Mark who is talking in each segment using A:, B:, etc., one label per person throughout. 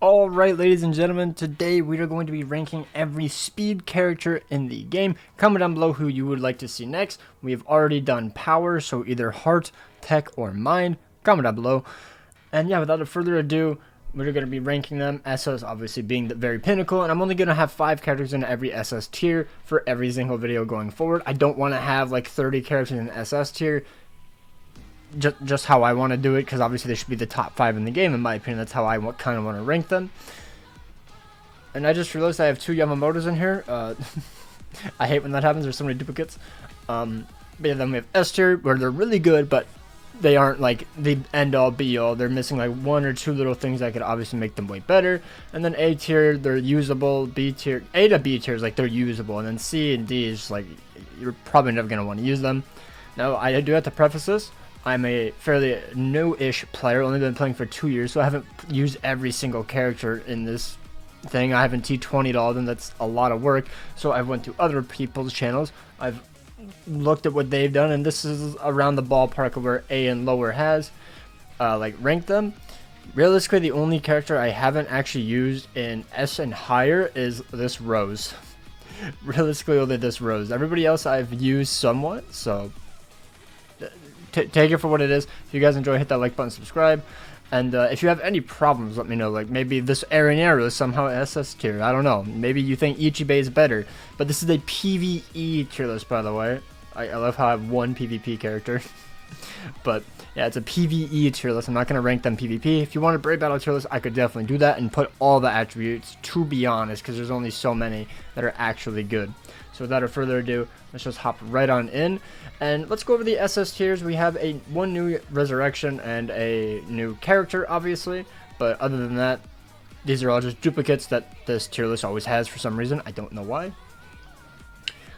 A: Alright, ladies and gentlemen, today we are going to be ranking every speed character in the game. Comment down below who you would like to see next. We have already done power, so either heart, tech, or mind. Comment down below. And yeah, without further ado, we're going to be ranking them, SS obviously being the very pinnacle, and I'm only going to have 5 characters in every SS tier for every single video going forward. I don't want to have like 30 characters in SS tier. Just how I want to do it, because obviously they should be the top 5 in the game, in my opinion. That's how I kind of want to rank them. And I just realized I have 2 Yamamotos in here. I hate when that happens. There's so many duplicates. But yeah, then we have S tier, where they're really good, but they aren't like the end all be all. They're missing like 1 or 2 little things that could obviously make them way better. And then A tier, they're usable. B tier, A to B tier is like they're usable, and then C and D is like you're probably never gonna want to use them. Now I do have to preface this. I'm a fairly new-ish player, only been playing for 2 years, so I haven't used every single character in this thing. I haven't T20'd all of them. That's a lot of work. So I went to other people's channels. I've looked at what they've done, and this is around the ballpark of where A and lower has like ranked them. Realistically, the only character I haven't actually used in S and higher is this Rose. Realistically, only this Rose. Everybody else I've used somewhat, so take it for what it is. If you guys enjoy, hit that like button, subscribe, and if you have any problems, let me know. Like maybe this Arrow is somehow SS tier. I don't know. Maybe you think Ichibei is better, but this is a PvE tier list, by the way. I love how I have 1 PvP character, but yeah, it's a PvE tier list. I'm not gonna rank them PvP. If you want a Brave Battle tier list, I could definitely do that and put all the attributes, to be honest, because there's only so many that are actually good. So without further ado, let's just hop right on in, and let's go over the SS tiers. We have one new resurrection and a new character, obviously, but other than that, these are all just duplicates that this tier list always has for some reason. I don't know why.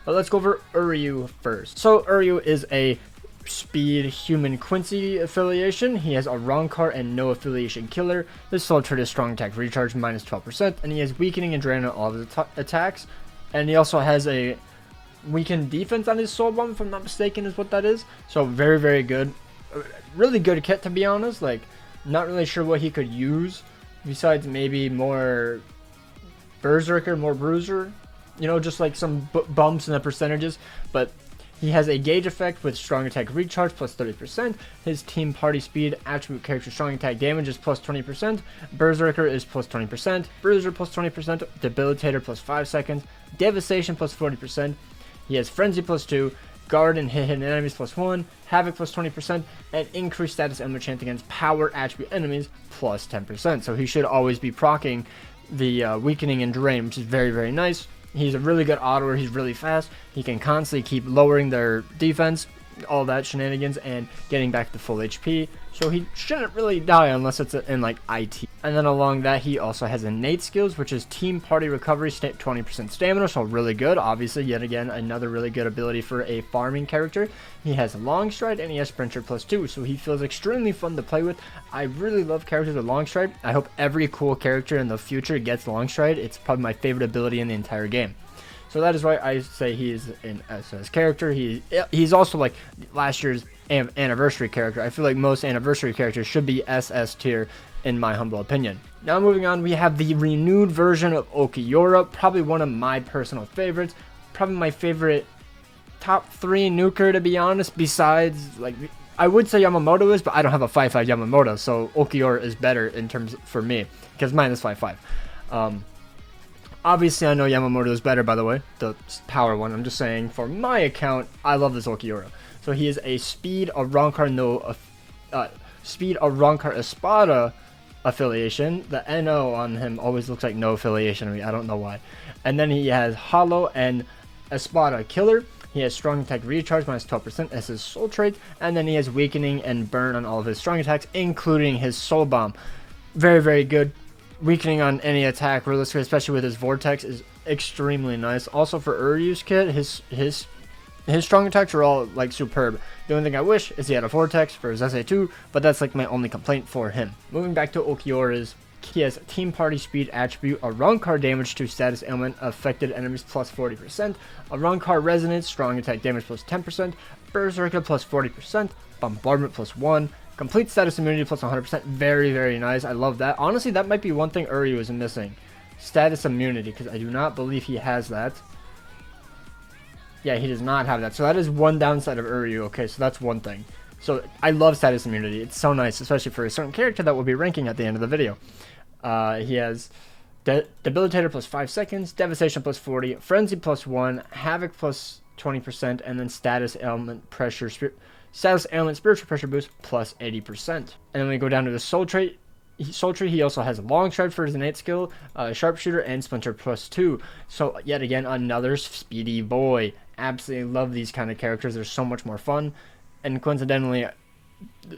A: But let's go over Uryu first. So Uryu is a speed human Quincy affiliation. He has a Rancor and no affiliation killer. This soul trait is strong attack recharge minus 12%, and he has weakening and drain on all of his attacks. And he also has a weakened defense on his soul bomb, if I'm not mistaken, is what that is. So very, very good. Really good kit, to be honest. Like, not really sure what he could use besides maybe more Berserker, more Bruiser. You know, just like some bumps in the percentages. But he has a gauge effect with strong attack recharge plus 30%. His team party speed attribute character strong attack damage is plus 20%. Berserker is plus 20%. Bruiser plus 20%. Debilitator plus 5 seconds. Devastation plus 40%. He has Frenzy plus 2. Guard and hit hidden enemies plus 1. Havoc plus 20%. And increased status element chance against power attribute enemies plus 10%. So he should always be proccing the weakening and drain, which is very, very nice. He's a really good autoer. He's really fast. He can constantly keep lowering their defense, all that shenanigans, and getting back to full HP. So he shouldn't really die unless it's in like IT. And then along that, he also has innate skills, which is team party recovery, 20% stamina, so really good. Obviously, yet again, another really good ability for a farming character. He has long stride and he has sprinter plus 2, so he feels extremely fun to play with. I really love characters with long stride. I hope every cool character in the future gets long stride. It's probably my favorite ability in the entire game. So that is why I say he is an SS character. He's also like last year's anniversary character. I feel like most anniversary characters should be SS tier, in my humble opinion. Now moving on, we have the renewed version of Okiora, probably one of my personal favorites. Probably my favorite top 3 nuker, to be honest, besides, like, I would say Yamamoto is, but I don't have a 5-5 Yamamoto, so Okiora is better in terms for me, because mine is 5-5. Obviously, I know Yamamoto is better, by the way, the power one. I'm just saying, for my account, I love this Okiora. So he is a speed, a Rancor, speed, a Rancor Espada affiliation. The NO on him always looks like no affiliation to me. I don't know why. And then he has Hollow and Espada Killer. He has strong attack recharge minus 12% as his soul trait. And then he has weakening and burn on all of his strong attacks, including his soul bomb. Very, very good. Weakening on any attack, realistically, especially with his vortex, is extremely nice. Also for Uryu's kit, his strong attacks are all like superb. The only thing I wish is he had a vortex for his SA2, but that's like my only complaint for him. Moving back to Okiora's, he has team party speed attribute, a Rancor damage to status ailment affected enemies plus 40%, a Rancor resonance strong attack damage plus 10%, Berserker plus 40%, bombardment plus 1, Complete status immunity plus 100%. Very, very nice. I love that. Honestly, that might be one thing Uryu is missing. Status immunity, because I do not believe he has that. Yeah, he does not have that. So that is one downside of Uryu. Okay, so that's one thing. So I love status immunity. It's so nice, especially for a certain character that we'll be ranking at the end of the video. He has Debilitator plus 5 seconds, Devastation plus 40, Frenzy plus 1, Havoc plus 20%, and then Status Ailment Spiritual Pressure Boost plus 80%. And then we go down to the Soul Trait. He also has Long Stride for his innate skill, Sharpshooter, and Splinter plus 2. So yet again, another speedy boy. Absolutely love these kind of characters. They're so much more fun. And coincidentally,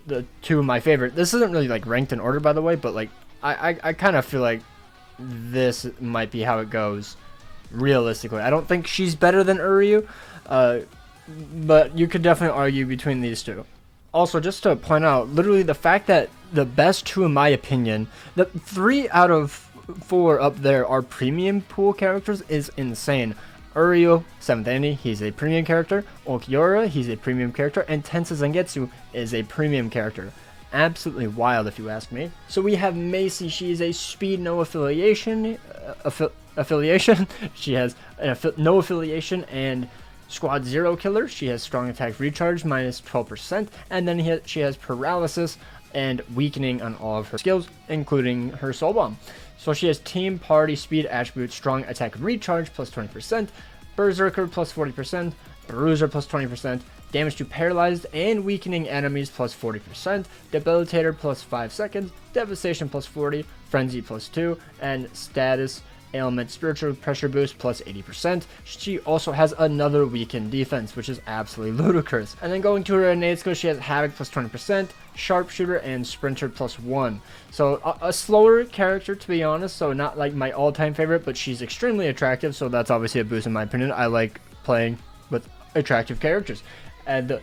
A: the two of my favorite. This isn't really like ranked in order, by the way, but like I kind of feel like this might be how it goes. Realistically, I don't think she's better than Uryu, but you could definitely argue between these two. Also, just to point out, literally the fact that the best two, in my opinion, the 3 out of 4 up there are premium pool characters is insane. Uryu, 7th Annie, he's a premium character. Okiora, he's a premium character. And Tensa Zangetsu is a premium character. Absolutely wild, if you ask me. So we have Macy. She is a speed no affiliation. She has no affiliation and Squad 0 killer. She has strong attack recharge minus 12%, and then she has paralysis and weakening on all of her skills, including her soul bomb. So she has team party speed attribute, strong attack recharge plus 20%, berserker plus 40%, bruiser plus 20%, damage to paralyzed and weakening enemies plus 40%, debilitator plus 5 seconds, devastation plus 40, frenzy plus 2, and status ailment spiritual pressure boost plus 80%. She also has another weakened defense, which is absolutely ludicrous. And then going to her innate skill, she has havoc plus 20%, sharpshooter, and sprinter plus 1. So a slower character, to be honest, so not like my all-time favorite, but she's extremely attractive, so that's obviously a boost in my opinion. I like playing with attractive characters, and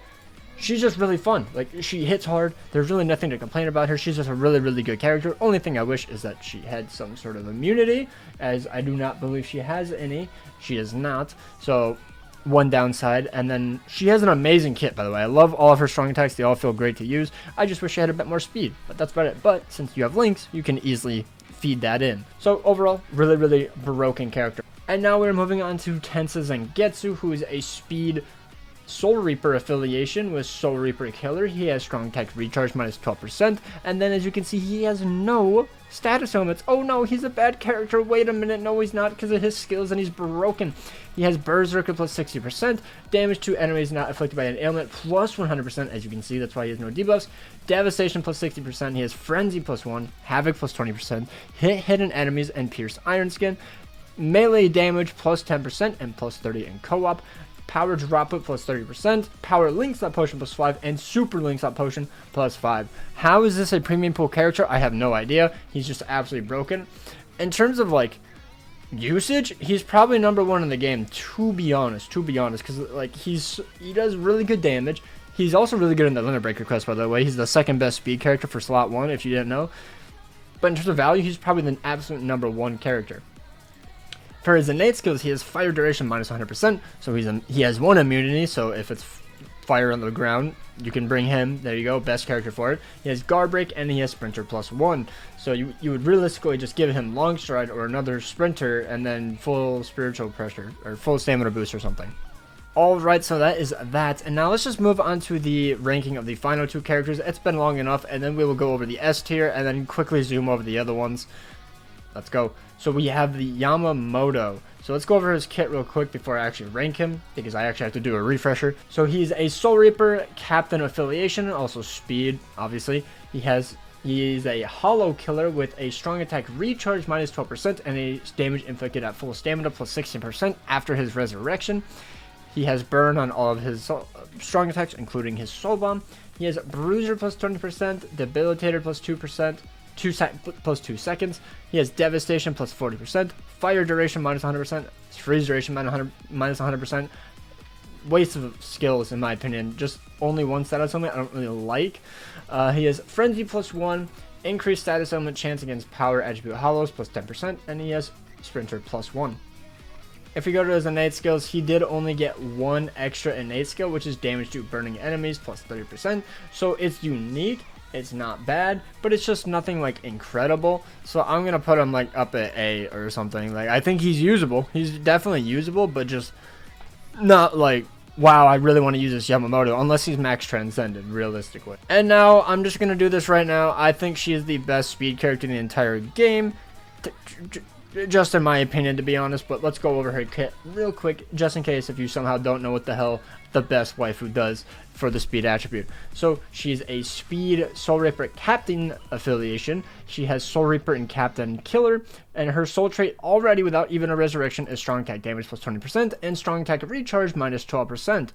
A: she's just really fun. Like, she hits hard. There's really nothing to complain about her. She's just a really, really good character. Only thing I wish is that she had some sort of immunity, as I do not believe she has any. She does not. So, one downside. And then she has an amazing kit, by the way. I love all of her strong attacks. They all feel great to use. I just wish she had a bit more speed. But that's about it. But since you have links, you can easily feed that in. So, overall, really, really broken character. And now we're moving on to Tensa Zangetsu, who is a speed Soul Reaper affiliation with Soul Reaper Killer. He has strong attack recharge minus 12%, and then as you can see, he has no status ailments. Oh no, he's a bad character. Wait a minute, no he's not, because of his skills, and he's broken. He has Berserker plus 60%, damage to enemies not afflicted by an ailment plus 100%, as you can see, that's why he has no debuffs. Devastation plus 60%, he has Frenzy plus 1, Havoc plus 20%, hit hidden enemies and pierce Iron Skin, melee damage plus 10% and plus 30 in co-op. Power drop it plus 30%, power links that potion plus 5, and super links that potion plus 5. How is this a premium pool character? I have no idea. He's just absolutely broken. In terms of like usage, he's probably number 1 in the game, to be honest, because like he does really good damage. He's also really good in the Limit Breaker quest, by the way. He's the 2nd best speed character for slot 1, if you didn't know. But in terms of value, he's probably the absolute number 1 character. For his innate skills, he has fire duration minus 100%, so he has 1 immunity, so if it's fire on the ground, you can bring him. There you go, best character for it. He has guard break, and he has sprinter plus 1. So you would realistically just give him long stride or another sprinter, and then full spiritual pressure, or full stamina boost or something. Alright, so that is that, and now let's just move on to the ranking of the final 2 characters. It's been long enough, and then we will go over the S tier, and then quickly zoom over the other ones. Let's go. So we have the Yamamoto. So let's go over his kit real quick before I actually rank him, because I actually have to do a refresher. So he's a Soul Reaper, Captain Affiliation, also speed, obviously. He is a Hollow Killer with a strong attack recharge minus 12% and a damage inflicted at full stamina plus 16% after his resurrection. He has burn on all of his strong attacks, including his soul bomb. He has bruiser plus 20%, debilitator plus 2%, plus 2 seconds. He has devastation plus 40%, fire duration minus 100%, freeze duration minus 100%. Waste of skills in my opinion. Just only 1 status element I don't really like. He has frenzy plus 1, increased status element chance against power attribute hollows plus 10%, and he has sprinter plus 1. If we go to his innate skills, he did only get 1 extra innate skill, which is damage to burning enemies plus 30%. So it's unique, It's not bad, but it's just nothing like incredible. So I'm gonna put him like up at A or something. Like I think he's usable. He's definitely usable, but just not like, wow, I really want to use this Yamamoto, unless he's max transcended, realistically. And now I'm just gonna do this right now. I think she is the best speed character in the entire game, just in my opinion, to be honest. But let's go over her kit real quick, just in case if you somehow don't know what the hell the best waifu does for the speed attribute. So she's a speed Soul Reaper Captain affiliation. She has Soul Reaper and Captain Killer, and her soul trait already without even a resurrection is strong attack damage plus 20% and strong attack recharge minus 12%.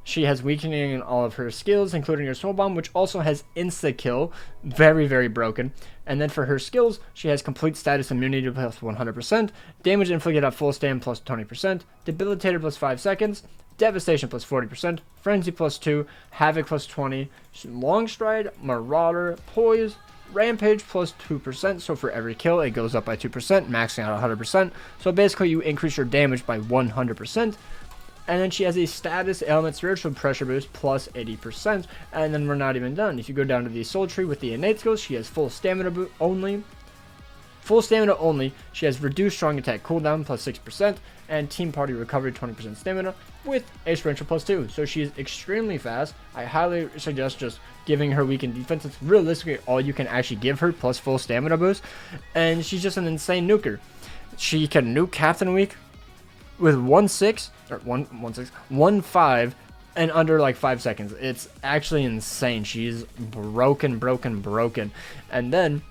A: She has weakening in all of her skills, including her Soul Bomb, which also has insta-kill. Very, very broken. And then for her skills, she has complete status immunity plus 100%, damage inflicted at full stand plus 20%, debilitated plus 5 seconds, devastation plus 40%, frenzy plus 2, havoc plus 20, long stride, marauder, poise, rampage plus 2%. So for every kill, it goes up by 2%, maxing out 100%. So basically, you increase your damage by 100%. And then she has a status element spiritual pressure boost plus 80%. And then we're not even done. If you go down to the soul tree with the innate skills, she has full stamina only. Full stamina only. She has reduced strong attack cooldown plus 6% and team party recovery 20% stamina with experiential plus 2. So she is extremely fast. I highly suggest just giving her weakened defense. It's realistically all you can actually give her plus full stamina boost. And she's just an insane nuker. She can nuke Captain Weak with 1-6 or 1-5 and under like 5 seconds. It's actually insane. She's broken. And then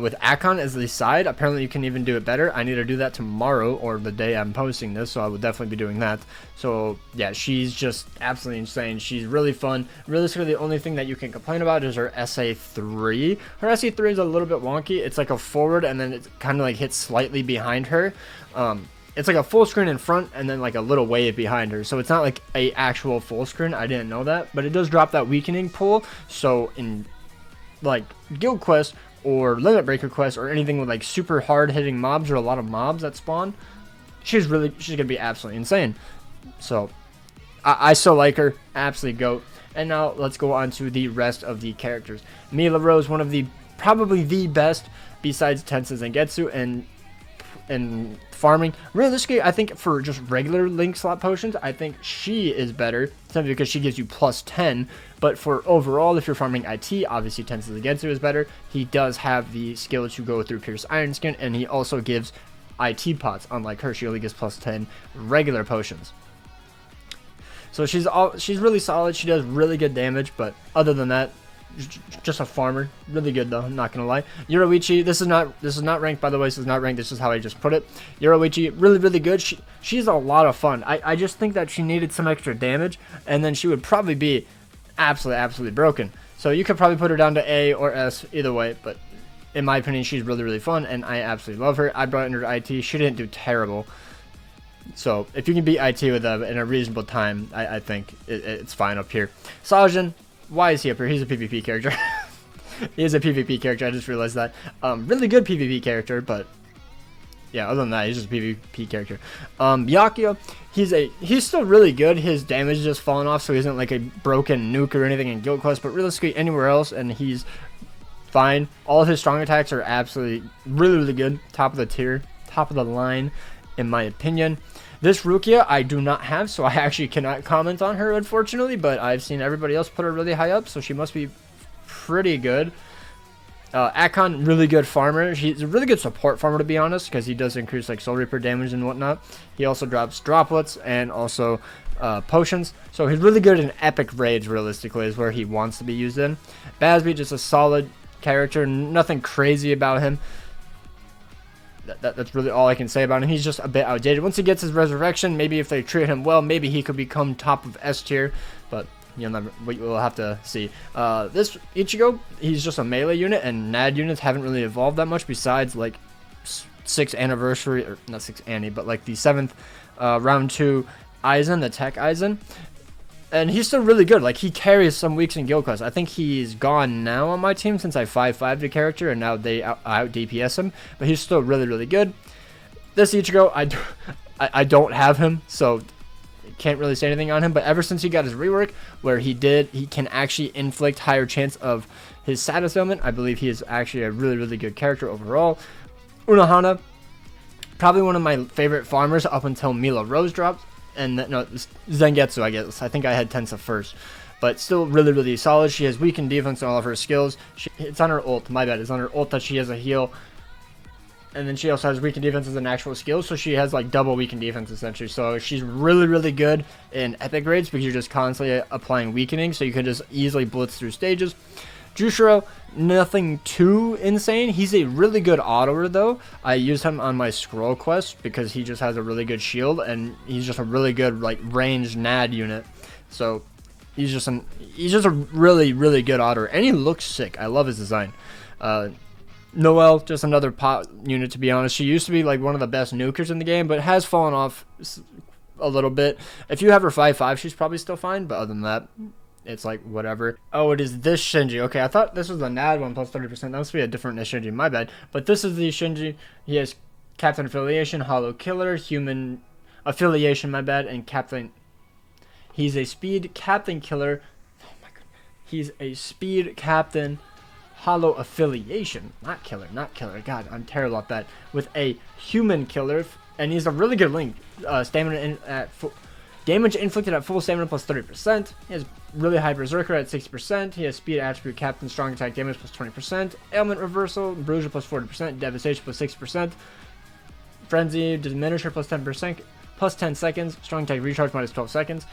A: with Akon as the side, apparently you can even do it better. I need to do that tomorrow or the day I'm posting this, so I will definitely be doing that. So yeah, she's just absolutely insane. She's really fun. Realistically, the only thing that you can complain about is her SA3. Her SA3 is a little bit wonky. It's like a forward and then it kind of like hits slightly behind her. It's like a full screen in front and then like a little wave behind her. So it's not like a actual full screen. I didn't know that, but it does drop that weakening pull. So in like Guild Quest or Limit Breaker Quest or anything with like super hard hitting mobs or a lot of mobs that spawn, she's gonna be absolutely insane. So I still like her, absolutely GOAT. And now let's go on to the rest of the characters. Mila Rose, one of the probably the best besides Tensa Zangetsu and farming. Realistically, I think for just regular link slot potions, I think she is better simply because she gives you plus 10. But for overall, if you're farming IT, obviously Tensa Zangetsu is better. He does have the skill to go through Pierce Iron Skin, and he also gives IT pots. Unlike her, she only gives plus 10 regular potions. So she's really solid. She does really good damage, but other than that, just a farmer. Really good though, I'm not gonna lie. Yoruichi, this is not ranked, by the way. This is not ranked, this is how I just put it. Yoruichi, really good. She's a lot of fun. I just think that she needed some extra damage, and then she would probably be absolutely broken. So you could probably put her down to A or S, either way, but in my opinion, she's really fun, and I absolutely love her. I brought her to IT. She didn't do terrible. So if you can beat IT with in a reasonable time, I think it's fine up here. Sajin, why is he up here? He's a PvP character. He is a PvP character. I just realized that. Really good PvP character, but yeah, other than that, he's just a PvP character. Byakuya, he's still really good. His damage is just falling off, so he isn't like a broken nuke or anything in Guild Quest, but realistically anywhere else, and he's fine. All of his strong attacks are absolutely really good. Top of the tier, top of the line, in my opinion. This Rukia I do not have, so I actually cannot comment on her, unfortunately, but I've seen everybody else put her really high up, so she must be pretty good. Akon, really good farmer. He's a really good support farmer, to be honest, because he does increase like Soul Reaper damage and whatnot. He also drops droplets and also potions, so he's really good in epic raids, realistically, is where he wants to be used in. Basby, just a solid character, nothing crazy about him. That's really all I can say about him. He's just a bit outdated. Once he gets his resurrection, maybe if they treat him well, maybe he could become top of S tier, but we'll have to see. This Ichigo, he's just a melee unit, and NAD units haven't really evolved that much besides like 6th anniversary, or not 6th Annie, but like the 7th round 2 Aizen, the tech Aizen. And he's still really good. Like, he carries some weeks in Guild Quest. I think he's gone now on my team since I 5-5'd the character, and now they out DPS him. But he's still really good. This Ichigo, I don't have him, so can't really say anything on him, but ever since he got his rework where he can actually inflict higher chance of his status ailment, I believe he is actually a really, really good character overall. Unohana, probably one of my favorite farmers up until Mila Rose dropped, and no, Zangetsu, I guess. I think I had Tensa first, but still really, really solid. She has weakened defense on all of her skills. It's on her ult, my bad. It's on her ult that she has a heal, and then she also has weakened defense as an actual skill, so she has like double weakened defense essentially. So she's really, really good in epic grades because you're just constantly applying weakening, so you can just easily blitz through stages. Jushiro, nothing too insane. He's a really good autoer though. I use him on my scroll quest because he just has a really good shield, and he's just a really good like ranged NAD unit. So he's just a really, really good autoer, and he looks sick. I love his design. Noelle, just another pot unit, to be honest. She used to be like one of the best nukers in the game, but has fallen off a little bit. If you have her 5/5, she's probably still fine, but other than that, it's like whatever. Oh, it is this Shinji. Okay, I thought this was the NAD one plus 30%. That must be a different Shinji, my bad. But this is the Shinji. He has Captain Affiliation, Hollow Killer, Human Affiliation, my bad, and Captain. He's a Speed Captain Killer. Oh my god. He's a Speed Captain Hollow Affiliation. Not Killer, not Killer. God, I'm terrible at that. With a Human Killer, and he's a really good link. Stamina at full. Damage inflicted at full stamina plus 30%. He has really high Berserker at 60%. He has Speed Attribute Captain, Strong Attack Damage plus 20%. Ailment Reversal, Bruiser plus 40%. Devastation plus 6%. Frenzy, Diminisher plus 10%. Plus 10 seconds. Strong Attack Recharge minus 12 seconds.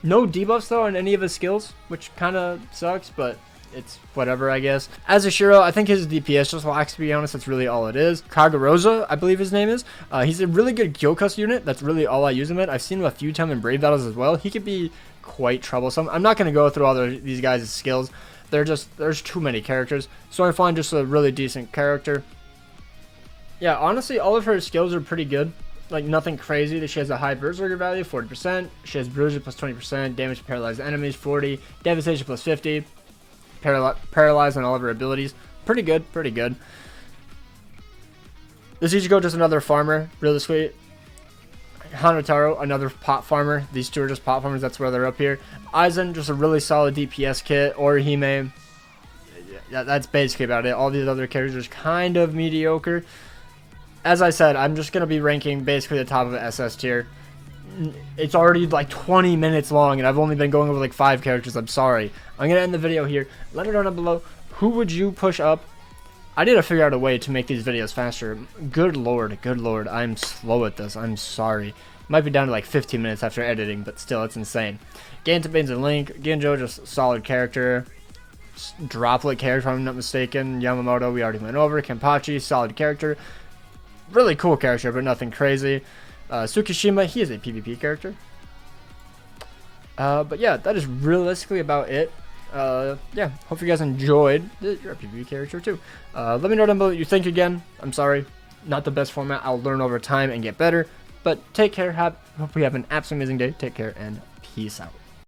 A: No debuffs though on any of his skills, which kind of sucks, but it's whatever, I guess. As a Shiro, I think his DPS just lacks, to be honest. That's really all it is. Kagarosa, I believe his name is. He's a really good Gyokus unit. That's really all I use him at. I've seen him a few times in Brave battles as well. He could be quite troublesome. I'm not going to go through all these guys' skills. There's too many characters. So I find just a really decent character. Yeah, honestly, all of her skills are pretty good. Like, nothing crazy. She has a high Berserker value, 40%. She has Bruiser plus 20%. Damage to paralyzed enemies, 40. Devastation plus 50. Paralyzed on all of her abilities. Pretty good, pretty good. This Ichigo, just another farmer. Really sweet. Hanotaro, another pot farmer. These two are just pot farmers. That's why they're up here. Aizen, just a really solid DPS kit. Orihime. Yeah, that's basically about it. All these other characters kind of mediocre. As I said, I'm just going to be ranking basically the top of the SS tier. It's already like 20 minutes long, and I've only been going over like 5 characters. I'm sorry. I'm going to end the video here. Let me know down below, who would you push up? I need to figure out a way to make these videos faster. Good lord, I'm slow at this. I'm sorry. Might be down to like 15 minutes after editing, but still, it's insane. Gantabane's a Link. Ginjo, just solid character. Droplet character, if I'm not mistaken. Yamamoto, we already went over. Kenpachi, solid character. Really cool character, but nothing crazy. Tsukishima, he is a PvP character. But yeah, that is realistically about it. Yeah, hope you guys enjoyed. You're a PvP character too. Let me know down below what you think again. I'm sorry, not the best format. I'll learn over time and get better. But take care. Hope you have an absolutely amazing day. Take care and peace out.